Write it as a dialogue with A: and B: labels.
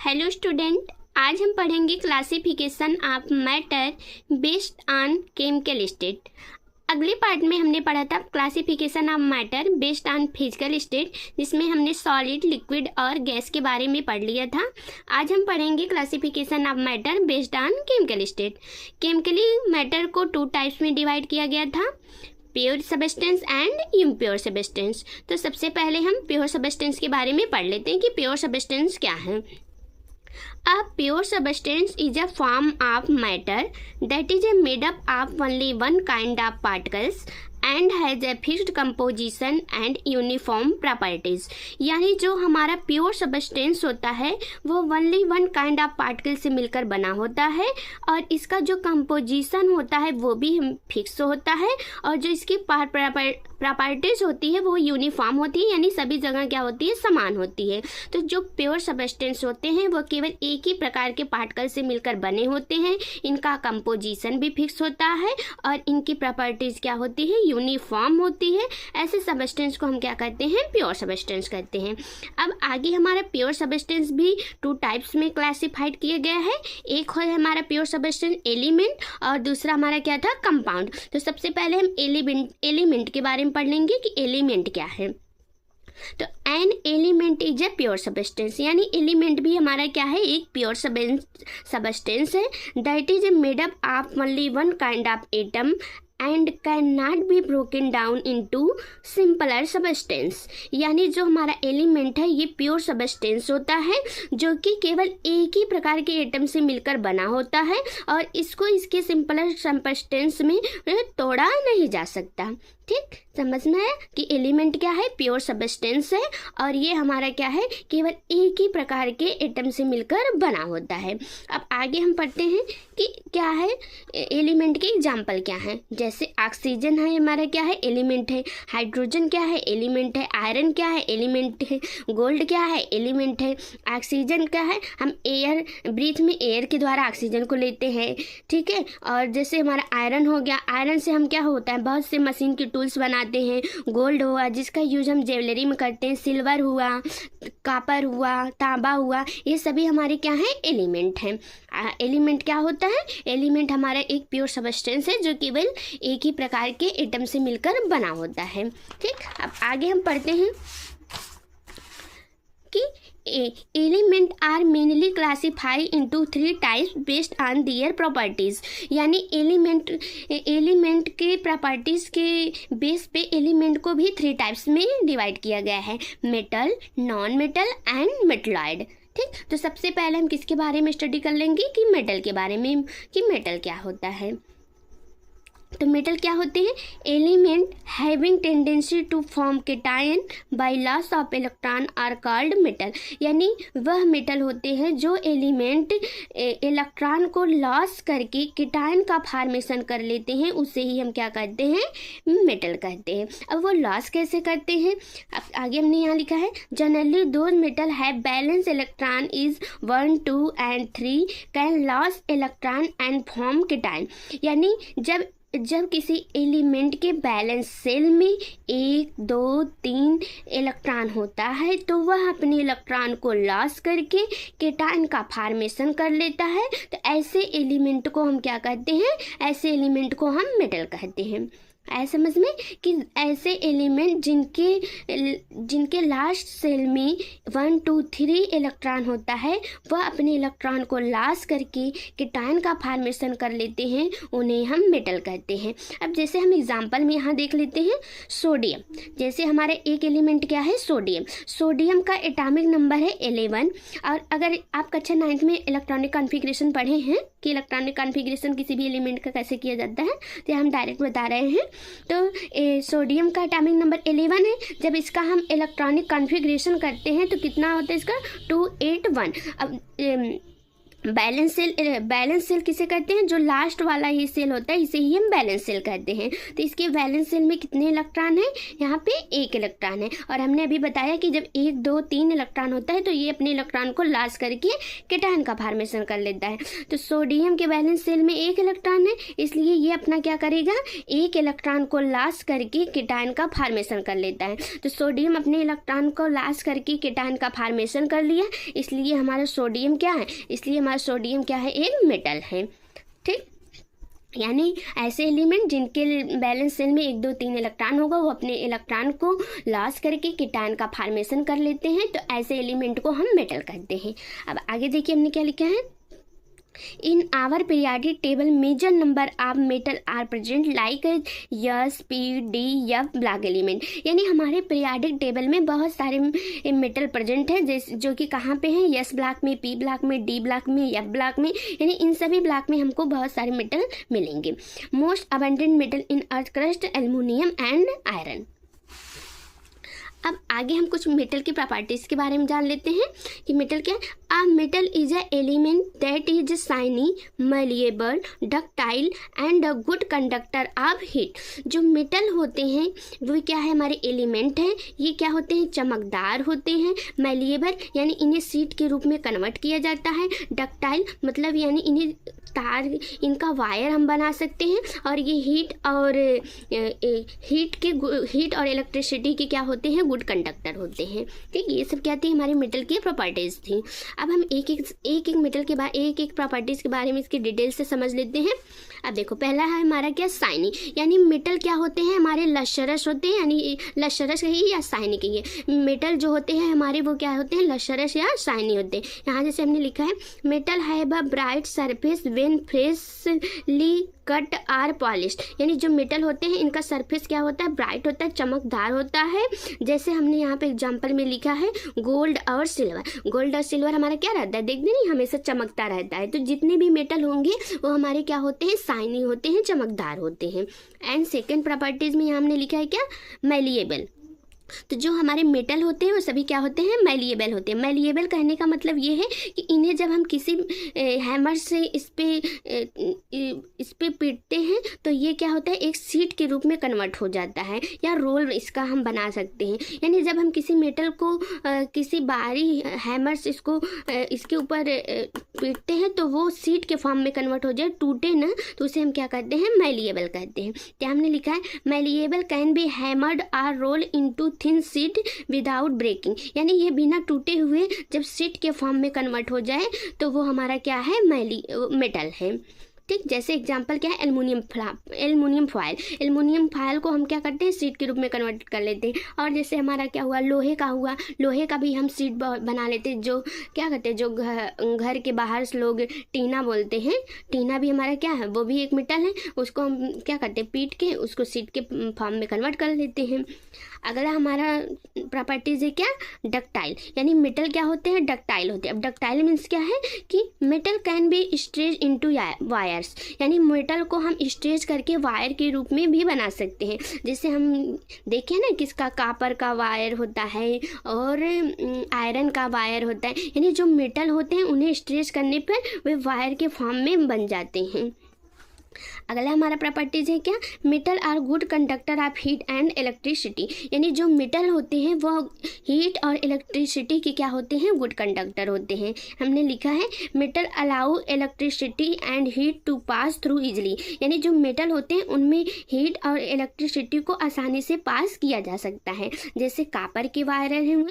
A: Hello student, आज हम पढ़ेंगे classification of matter based on chemical state. अगले पार्ट में हमने पढ़ा था classification of matter based on physical state, जिसमें हमने सॉलिड, लिक्विड और गैस के बारे में पढ़ लिया था। आज हम पढ़ेंगे classification of matter based on chemical state. Chemically matter को 2 टाइप्स में डिवाइड किया गया था, pure substance and impure substance. तो सबसे पहले हम प्योर सबस्टेंस के बारे में पढ़ लेते हैं कि प्योर सबस्टेंस क्या है। A pure substance is a form of matter that is made up of only one kind of particles and has a fixed composition and uniform properties। यानी जो हमारा प्योर सबस्टेंस होता है वो only one kind of particle से मिलकर बना होता है और इसका जो कंपोजिशन होता है वो भी फिक्स होता है और जो इसकी प्रॉपर्टीज होती है वो यूनिफॉर्म होती है, यानी सभी जगह क्या होती है, समान होती है। तो जो प्योर सबस्टेंस होते हैं वो केवल एक ही प्रकार के पार्टिकल से मिलकर बने होते हैं, इनका कंपोजिशन भी फिक्स होता है और इनकी प्रॉपर्टीज क्या होती है, यूनिफॉर्म होती है। ऐसे सबस्टेंस को हम क्या कहते हैं, प्योर सबस्टेंस कहते हैं। अब आगे हमारा प्योर सबस्टेंस भी 2 टाइप्स में क्लासिफाइड किया गया है। एक है हमारा प्योर सबस्टेंस एलिमेंट और दूसरा हमारा क्या था, कंपाउंड। तो सबसे पहले हम एलिमेंट के बारे में पढ़ लेंगे कि एलिमेंट क्या है। तो an element is a pure substance, यानी एलिमेंट भी हमारा क्या है, एक प्योर सबस्टेंस है। That is made up of only one kind of atom and can not be broken down into simpler substance. यानी जो हमारा एलिमेंट है ये प्योर सबस्टेंस होता है जो कि केवल एक ही प्रकार के एटम से मिलकर बना होता है और इसको इसके सिंपलर सबस्टेंस में तोड़ा नहीं जा सकता। ठीक, समझ में आया कि एलिमेंट क्या है, प्योर सबस्टेंस है और ये हमारा क्या है, केवल एक ही प्रकार के एटम से मिलकर बना होता है। अब आगे हम पढ़ते हैं कि क्या है एलिमेंट के एग्जाम्पल क्या है। जैसे ऑक्सीजन है हमारा क्या है, एलिमेंट है। हाइड्रोजन क्या है, एलिमेंट है। आयरन क्या है, एलिमेंट है। गोल्ड क्या है, एलिमेंट है। ऑक्सीजन क्या है, हम एयर ब्रीथ में एयर के द्वारा ऑक्सीजन को लेते हैं। ठीक है, और जैसे हमारा आयरन हो गया, आयरन से हम क्या होता है, बहुत से मशीन की टूल्स बनाते हैं। गोल्ड हुआ जिसका यूज हम ज्वेलरी में करते हैं, सिल्वर हुआ, कॉपर हुआ, तांबा हुआ, ये सभी हमारे क्या हैं, एलिमेंट हैं। एलिमेंट क्या होता है, एलिमेंट हमारा एक प्योर सबस्टेंस है जो केवल एक ही प्रकार के एटम से मिलकर बना होता है। ठीक, अब आगे हम पढ़ते हैं कि element are mainly classify into 3 types based on their properties. यानी एलिमेंट के प्रॉपर्टीज के बेस पे एलिमेंट को भी 3 टाइप्स में डिवाइड किया गया है, metal, non metal and metalloid. ठीक, तो सबसे पहले हम किसके बारे में स्टडी कर लेंगे कि मेटल के बारे में, कि मेटल क्या होता है। तो मेटल क्या होते हैं, element having tendency to form cation by loss of electron are called metal. यानी वह मेटल होते हैं जो एलिमेंट इलेक्ट्रॉन को लॉस करके केटायन का फॉर्मेशन कर लेते हैं, उसे ही हम क्या कहते हैं, मेटल कहते हैं। अब वो लॉस कैसे करते हैं, अब आगे हमने यहाँ लिखा है, generally those metal have balance electron is 1, 2 and 3 can loss electron and form cation. यानी जब किसी एलिमेंट के बैलेंस सेल में 1, 2, 3 इलेक्ट्रॉन होता है तो वह अपने इलेक्ट्रॉन को लॉस करके केटायन का फॉर्मेशन कर लेता है। तो ऐसे एलिमेंट को हम क्या कहते हैं, ऐसे एलिमेंट को हम मेटल कहते हैं। ऐसा समझ में कि ऐसे एलिमेंट जिनके लास्ट सेल में 1, 2, 3 इलेक्ट्रॉन होता है वह अपने इलेक्ट्रॉन को लॉस करके केटायन का फॉर्मेशन कर लेते हैं, उन्हें हम मेटल कहते हैं। अब जैसे हम एग्जांपल में यहाँ देख लेते हैं, सोडियम। जैसे हमारे एक एलिमेंट क्या है, सोडियम। सोडियम का एटॉमिक नंबर है 11। और अगर आप कक्षा 9th में इलेक्ट्रॉनिक कॉन्फ़िगरेशन पढ़े हैं कि इलेक्ट्रॉनिक कॉन्फ़िगरेशन किसी भी एलिमेंट का कैसे किया जाता है, तो हम डायरेक्ट बता रहे हैं। तो सोडियम का एटॉमिक नंबर 11 है। जब इसका हम इलेक्ट्रॉनिक कॉन्फ़िगरेशन करते हैं तो कितना होता है इसका, 281। अब बैलेंस सेल किसे कहते हैं? जो लास्ट वाला ही सेल होता है इसे ही हम बैलेंस सेल कहते हैं। तो इसके बैलेंस सेल में कितने इलेक्ट्रॉन हैं? यहाँ पे 1 इलेक्ट्रॉन है। और हमने अभी बताया कि जब 1 2 3 इलेक्ट्रॉन होता है तो ये अपने इलेक्ट्रॉन को लॉस करके केटायन का फॉर्मेशन कर लेता है। तो सोडियम के बैलेंस सेल में 1 इलेक्ट्रॉन है, इसलिए ये अपना क्या करेगा? 1 इलेक्ट्रॉन को लॉस करके केटायन का फॉर्मेशन कर लेता है। तो सोडियम अपने इलेक्ट्रॉन को लॉस करके केटायन का फॉर्मेशन कर लिया, इसलिए हमारा सोडियम क्या है? इसलिए हमारा सोडियम क्या है? एक मेटल है। ठीक, यानी ऐसे एलिमेंट जिनके बैलेंस सेल में 1 2 3 इलेक्ट्रॉन होगा वो अपने इलेक्ट्रॉन को लॉस करके केटायन का फॉर्मेशन कर लेते हैं, तो ऐसे एलिमेंट को हम मेटल कहते हैं। अब आगे देखिए हमने क्या लिखा है? In our periodic table, major number of metal are present like S, P, D, F block element. यानी हमारे पीरियाडिक टेबल में बहुत सारे मेटल प्रेजेंट है, जो कि कहाँ पे हैं? S ब्लॉक में, P ब्लॉक में, D ब्लॉक में, F ब्लॉक में, यानी इन सभी ब्लॉक में हमको बहुत सारे मेटल मिलेंगे। Most abundant metal in earth crust aluminium and iron. अब आगे हम कुछ मेटल की प्रॉपर्टीज़ के बारे में जान लेते हैं कि मेटल क्या है। A metal is a element that is shiny, malleable, ductile and a good conductor of heat। जो मेटल होते हैं वो क्या है? हमारे एलिमेंट हैं। ये क्या होते हैं? चमकदार होते हैं। मैलिएबल यानी इन्हें शीट के रूप में कन्वर्ट किया जाता है। डक्टाइल मतलब यानी इन्हें तार, इनका वायर हम बना सकते हैं। और ये हीट और इलेक्ट्रिसिटी के क्या होते हैं? गुड कंडक्टर होते हैं। ठीक, ये सब क्या थी? हमारी मेटल की प्रॉपर्टीज़ थी। अब हम एक मेटल के बारे एक प्रॉपर्टीज़ के बारे में इसकी डिटेल से समझ लेते हैं। अब देखो, पहला है हमारा क्या? शाइनी, यानी मेटल क्या होते हैं? हमारे लश्शरस होते हैं, यानी लश्शरस कहिए या शाइनी कहिए। मेटल जो होते हैं हमारे वो क्या होते हैं? लश्शरस या शाइनी होते हैं। यहाँ जैसे हमने लिखा है, metal have a bright surface when freshly cut or polished. यानी जो मेटल होते हैं इनका सरफेस क्या होता है? ब्राइट होता है, चमकदार होता है। जैसे हमने यहाँ पे एग्जांपल में लिखा है गोल्ड और सिल्वर। गोल्ड और सिल्वर हमारा क्या रहता है? देखते नहीं, हमेशा चमकता रहता है। तो जितने भी मेटल होंगे वो हमारे क्या होते हैं? शाइनी होते हैं, चमकदार होते हैं। एंड सेकेंड प्रॉपर्टीज में यहाँ हमने लिखा है क्या? मैलिएबल। तो जो हमारे मेटल होते हैं वो सभी क्या होते हैं? मैलिएबल होते हैं। मैलिएबल कहने का मतलब ये है कि इन्हें जब हम किसी हैमर से इस पे पीटते हैं तो ये क्या होता है? एक शीट के रूप में कन्वर्ट हो जाता है, या रोल इसका हम बना सकते हैं। यानी जब हम किसी मेटल को किसी बाहरी हैमर से इसके ऊपर पीटते हैं तो वो शीट के फॉर्म में कन्वर्ट हो जाए, टूटे ना, तो उसे हम क्या कहते हैं? मैलिएबल कहते हैं। तो हमने लिखा है malleable can be hammered or roll into thin sheet without breaking. यानी ये बिना टूटे हुए जब शीट के फॉर्म में कन्वर्ट हो जाए तो वो हमारा क्या है? मेटल है। ठीक, जैसे एग्जांपल क्या है? Aluminium foil. एल्युमिनियम फॉयल को हम क्या करते हैं? शीट के रूप में कन्वर्ट कर लेते हैं। और जैसे हमारा क्या हुआ? लोहे का हुआ। लोहे का भी हम शीट बना लेते हैं। जो क्या कहते हैं? जो घर के बाहर से लोग टीना बोलते हैं, टीना भी हमारा क्या है? वो भी एक मेटल है। उसको हम क्या करते हैं? पीट के उसको शीट के फॉर्म में कन्वर्ट कर लेते हैं। अगला हमारा प्रॉपर्टीज है क्या? डक्टाइल। यानी मेटल क्या होते हैं? डक्टाइल होते हैं। अब डक्टाइल मीन्स क्या है कि metal can be stretch into wires. यानी मेटल को हम स्ट्रेच करके वायर के रूप में भी बना सकते हैं। जैसे हम देखें ना, किसका कापर का वायर होता है और आयरन का वायर होता है। यानी जो मेटल होते हैं उन्हें स्ट्रेच करने पर वे वायर के फॉर्म में बन जाते हैं। अगला हमारा प्रॉपर्टीज है क्या? Metal are good conductor of heat and electricity. यानी जो मेटल होते हैं वो हीट और इलेक्ट्रिसिटी के क्या होते हैं? गुड कंडक्टर होते हैं। हमने लिखा है metal allow electricity and heat to pass through easily. यानी जो मेटल होते हैं उनमें हीट और इलेक्ट्रिसिटी को आसानी से पास किया जा सकता है। जैसे कापर के वायर हैं